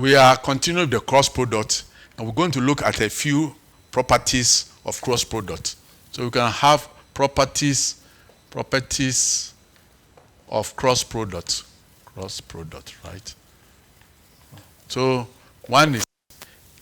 we are continuing the cross product, and we're going to look at a few properties of cross product. So we can have properties of cross product, right? So one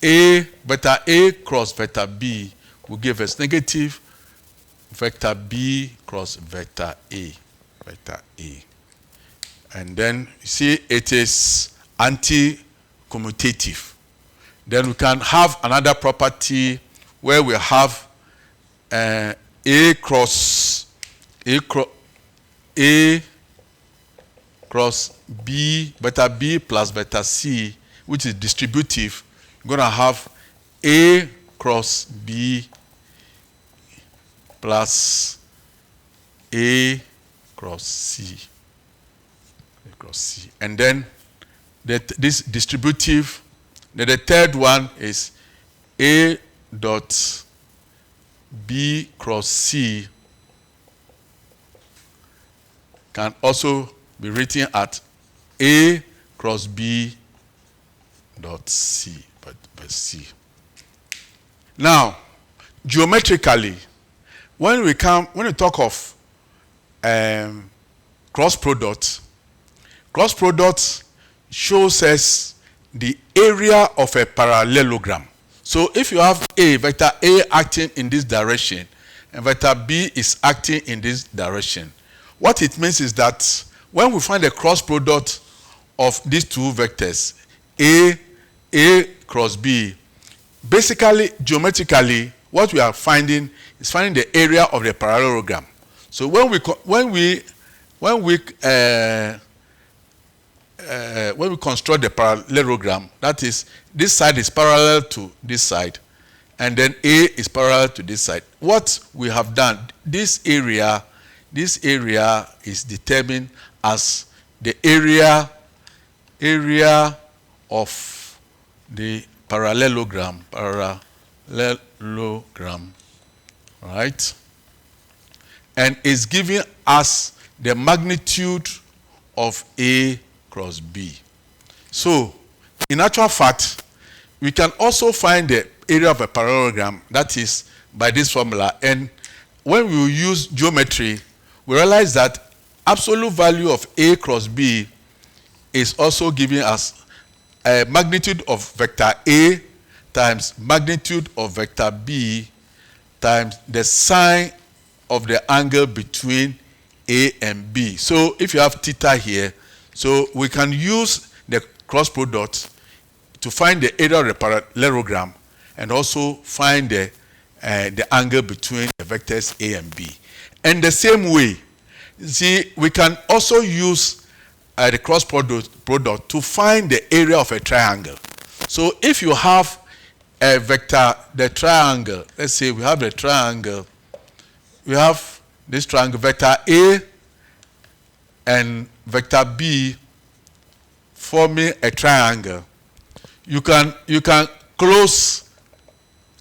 is vector A cross vector B will give us negative vector B cross vector A. And then you see it is anti-commutative. Then we can have another property where we have A cross B, beta B plus beta C, which is distributive. You're going to have A cross B plus A cross C. And then this distributive, the third one is A dot B cross C can also be written at A cross B dot C, but C. Now, geometrically, when we talk of cross product shows us the area of a parallelogram. So if you have vector A acting in this direction and vector B is acting in this direction, what it means is that when we find the cross product of these two vectors, A cross B, basically geometrically what we are finding is finding the area of the parallelogram. So when we construct the parallelogram, that is, this side is parallel to this side, and then A is parallel to this side. What we have done, this area is determined as the area of the parallelogram, right? And is giving us the magnitude of A cross B. So, in actual fact, we can also find the area of a parallelogram, that is by this formula. And when we use geometry, we realize that absolute value of A cross B is also giving us a magnitude of vector A times magnitude of vector B times the sine of the angle between A and B. So if you have theta here, so we can use the cross product to find the area of the parallelogram and also find the angle between the vectors A and B. And the same way, see, we can also use the cross product to find the area of a triangle. So if you have a vector, the triangle, let's say we have the triangle, we have this triangle, vector A and vector B forming a triangle. You can close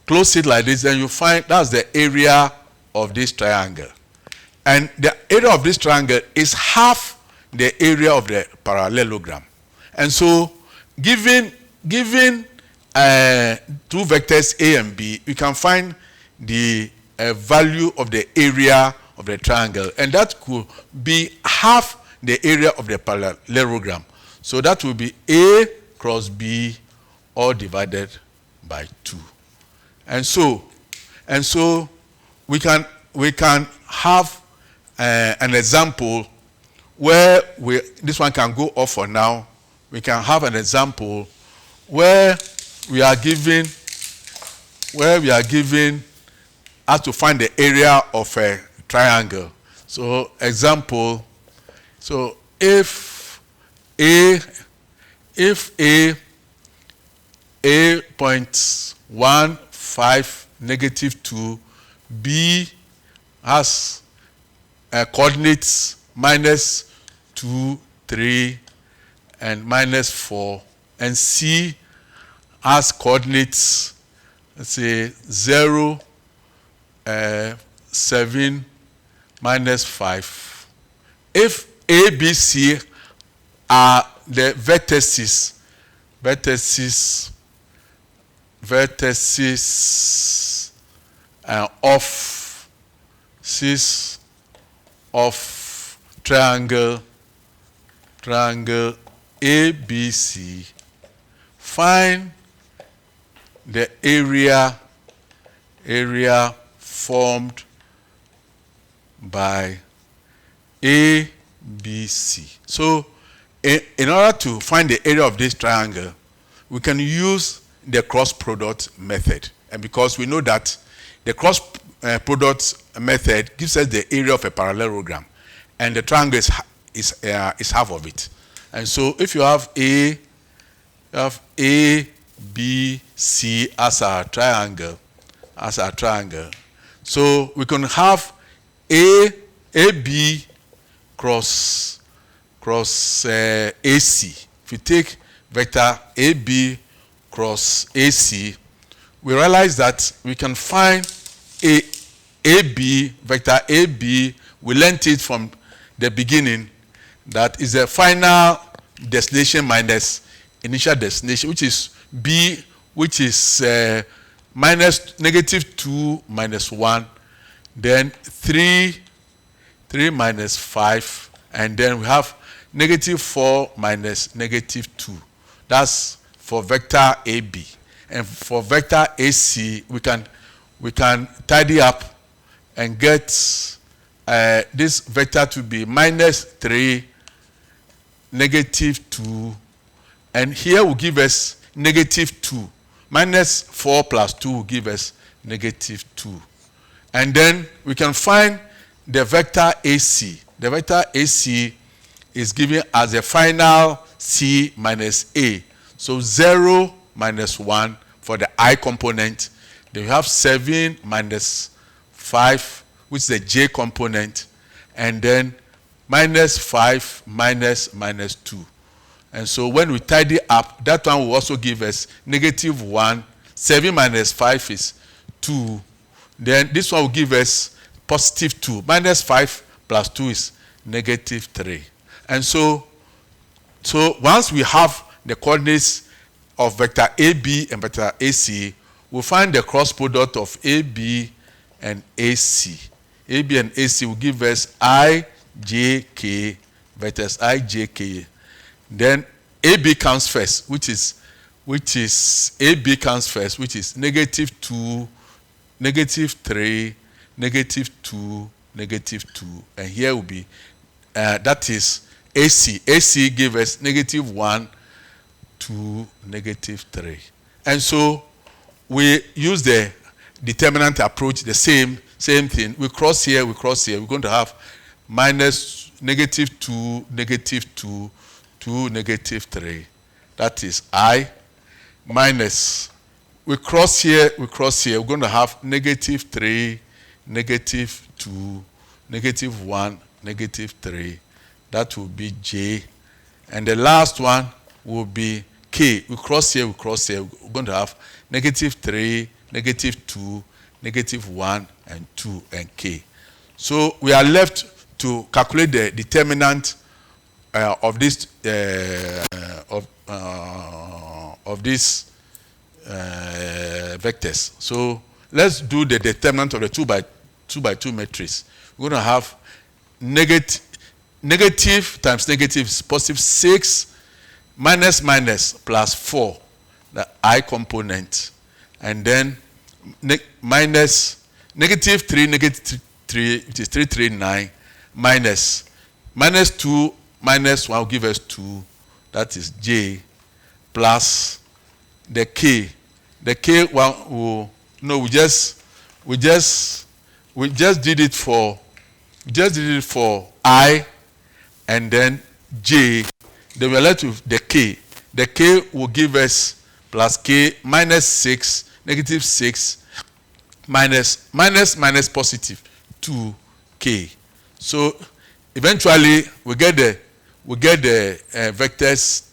it like this, and you find that's the area of this triangle. And the area of this triangle is half the area of the parallelogram. And so, given two vectors A and B, we can find the value of the area of the triangle, and that could be half the area of the parallelogram. So that will be A cross B all divided by 2. And so we can have an example where this one can go off for now. We can have an example where we are given how to find the area of a triangle. So example, so if A 0.15 negative 2, B has coordinates -2, 3, and -4, and C has coordinates, let's say 0, 7, -5. If A, B, C are the vertices vertices of triangle ABC. Find the area formed by ABC. So in order to find the area of this triangle, we can use the cross product method. And because we know that the cross product method gives us the area of a parallelogram, and the triangle is half of it. And so if you have A, B, C as our triangle, so we can have AB cross AC. If you take vector AB cross AC, we realize that we can find vector AB, we learned it from the beginning, that is the final destination minus initial destination, which is B, which is minus negative 2 minus 1, then 3 minus 5, and then we have negative 4 minus negative 2. That's for vector AB. And for vector AC, we can tidy up and get this vector to be minus 3, negative 2, and here will give us negative 2. Minus 4 plus 2 will give us negative 2. And then we can find the vector AC. The vector AC is given as the final C minus A. So 0 minus 1 for the I component. Then we have 7 minus 5, which is the J component. And then minus 5 minus 2. And so when we tidy up, that one will also give us negative 1. 7 minus 5 is 2. Then this one will give us positive 2. Minus 5 plus 2 is negative 3. And so once we have the coordinates of vector AB and vector AC, we'll find the cross product of AB and AC. AB and AC will give us IJK, vectors IJK. Then AB comes first, which is AB comes first, which is negative 2, negative 3, negative 2, negative 2. And here will be, that is AC. AC gives us negative 1, 2, negative 3. And so we use the determinant approach, the same thing. We cross here, we cross here. We're going to have minus negative 2, negative 2, 2, negative 3. That is I minus. We cross here, we cross here. We're going to have negative 3, negative 2, negative 1, negative 3. That will be J. And the last one will be K. We cross here, we cross here. We're going to have negative 3, negative 2, negative 1, and 2, and K. So we are left to calculate the determinant of these vectors. So let's do the determinant of the 2 by 2 matrix. We're going to have negative times negative is positive 6, minus minus plus 4, the I component, and then minus negative 3, negative 3, which is 339, minus 2 minus 1 will give us 2, that is J, plus the K. The K one will, no, we just did it for I, and then J. Then we are left with the K. The K will give us plus K minus 6, negative 6, minus positive 2K. So eventually we get the vectors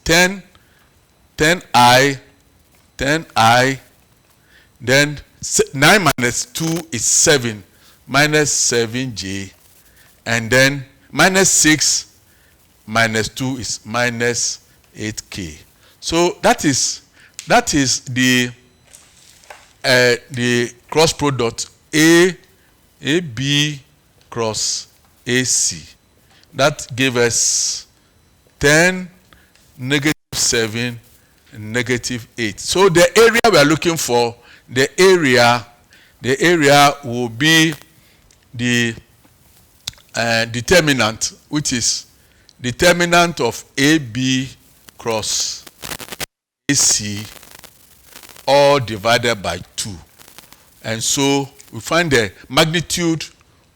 10I, then 9 minus 2 is 7, minus 7J, and then minus 6 minus 2 is minus 8K. So that is the cross product AB cross AC. That gave us 10, -7, and -8. So the area we are looking for, the area will be the determinant, which is determinant of AB cross AC, all divided by 2. And so we find the magnitude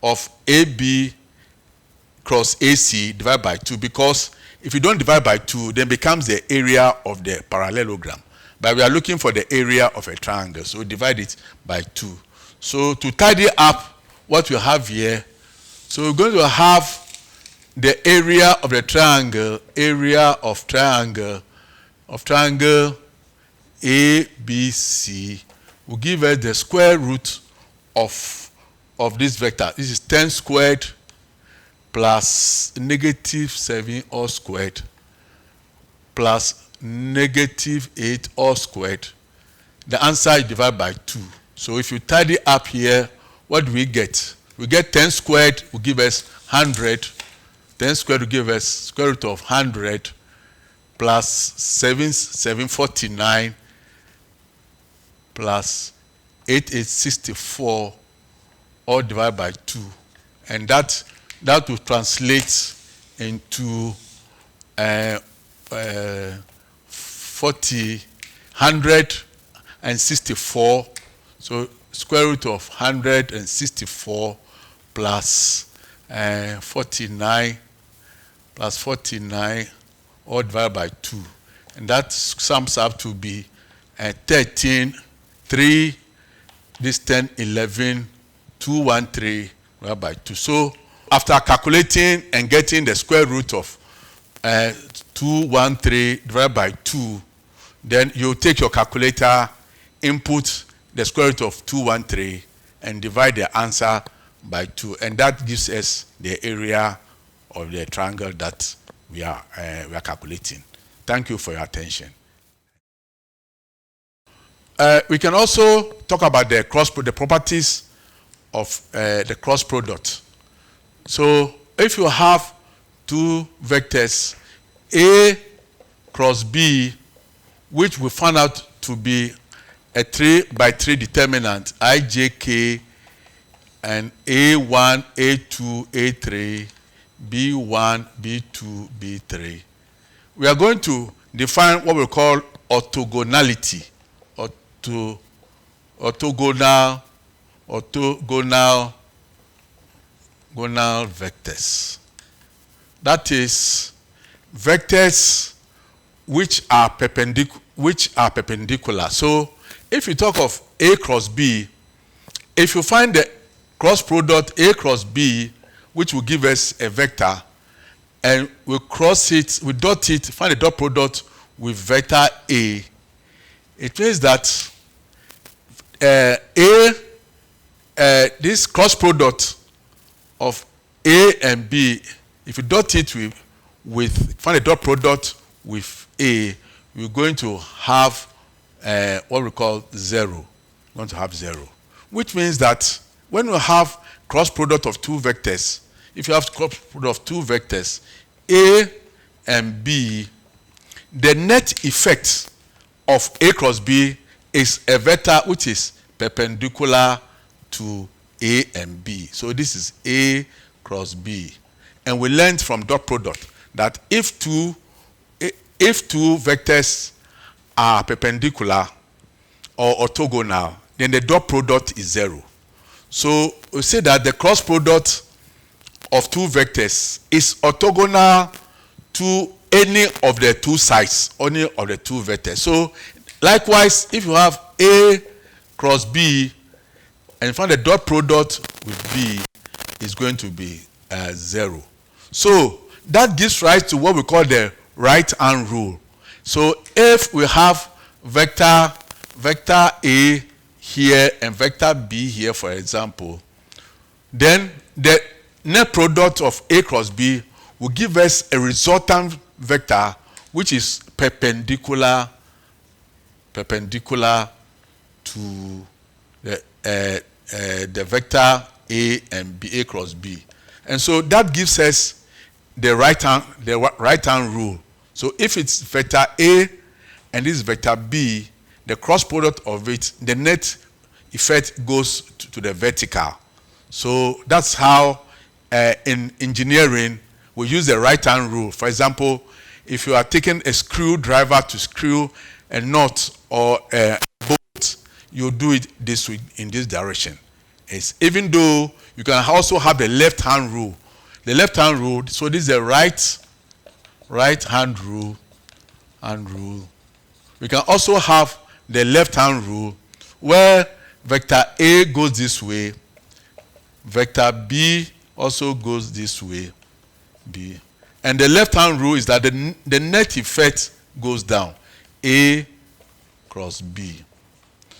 of AB cross AC divided by 2, because if you don't divide by 2, then it becomes the area of the parallelogram. But we are looking for the area of a triangle, so we divide it by 2. So to tidy up what we have here, so we're going to have the area of the triangle, ABC will give us the square root of this vector. This is 10 squared plus -7 all squared plus -8 all squared. The answer is divided by 2. So if you tidy up here, what do we get? We get 10 squared will give us 100. 10 squared will give us square root of 100 plus 749 plus 8864 all divided by 2. And that will translate into 164. So square root of 164 plus 49 all divided by 2. And that sums up to be 13, 3, this 10, 11, 213 divided by 2. So after calculating and getting the square root of 213 divided by 2, then you take your calculator, input the square root of 213, and divide the answer by 2. And that gives us the area of the triangle that we are calculating. Thank you for your attention. We can also talk about the properties of the cross product. So if you have two vectors A cross B, which we found out to be a 3x3 determinant, IJK, and A1, A2, A3, B1, B2, B3, we are going to define what we call orthogonality. Orthogonal vectors. That is vectors which are perpendicular. So if you talk of A cross B, if you find the cross product A cross B, which will give us a vector, and we cross it, we dot it, find the dot product with vector A, it means that this cross product of A and B, if you dot it with find a dot product with A, we're going to have what we call 0. We're going to have 0, which means that when we have cross product of two vectors, if you have cross product of two vectors, A and B, the net effect of A cross B is a vector which is perpendicular to A and B. So this is A cross B. And we learned from dot product that if two vectors are perpendicular or orthogonal, then the dot product is 0. So we say that the cross product of two vectors is orthogonal to any of the two sides, any of the two vectors. So likewise, if you have A cross B and you find the dot product with B is going to be 0. So that gives rise to what we call the right-hand rule. So if we have vector A here and vector B here, for example, then the net product of A cross B will give us a resultant vector which is perpendicular to the vector A and B, A cross B. And so that gives us the right hand rule. So if it's vector A and this is vector B, the cross product of it, the net effect goes to the vertical. So that's how in engineering we use the right hand rule. For example, if you are taking a screwdriver to screw a nut or a bolt, you do it this way, in this direction. It's, even though you can also have the left hand rule. The left hand rule, so this is the right hand rule. We can also have the left hand rule where vector A goes this way, vector B also goes this way, B. And the left hand rule is that the net effect goes down, A cross B.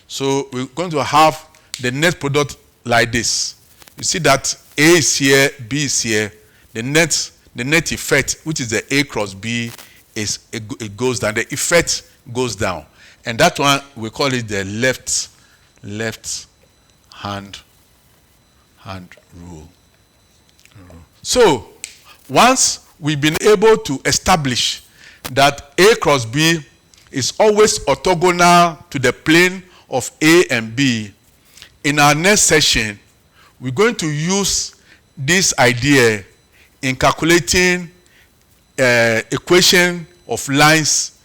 So we're going to have the net product like this. You see that A is here, B is here. The net effect, which is the A cross B, it goes down. The effect goes down. And that one, we call it the left hand rule. So once we've been able to establish that A cross B is always orthogonal to the plane of A and B, in our next session, we're going to use this idea in calculating equation of lines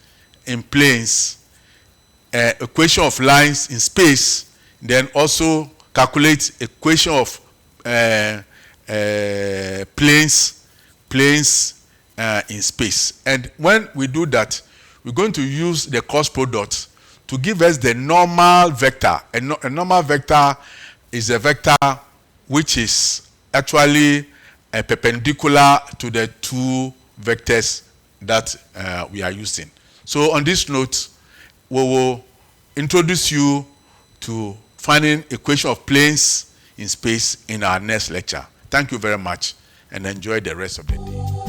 in planes, equation of lines in space, then also calculate equation of planes in space. And when we do that, we're going to use the cross product to give us the normal vector. A normal vector is a vector which is actually perpendicular to the two vectors that we are using. So on this note, we will introduce you to finding equation of planes in space in our next lecture. Thank you very much and enjoy the rest of the day.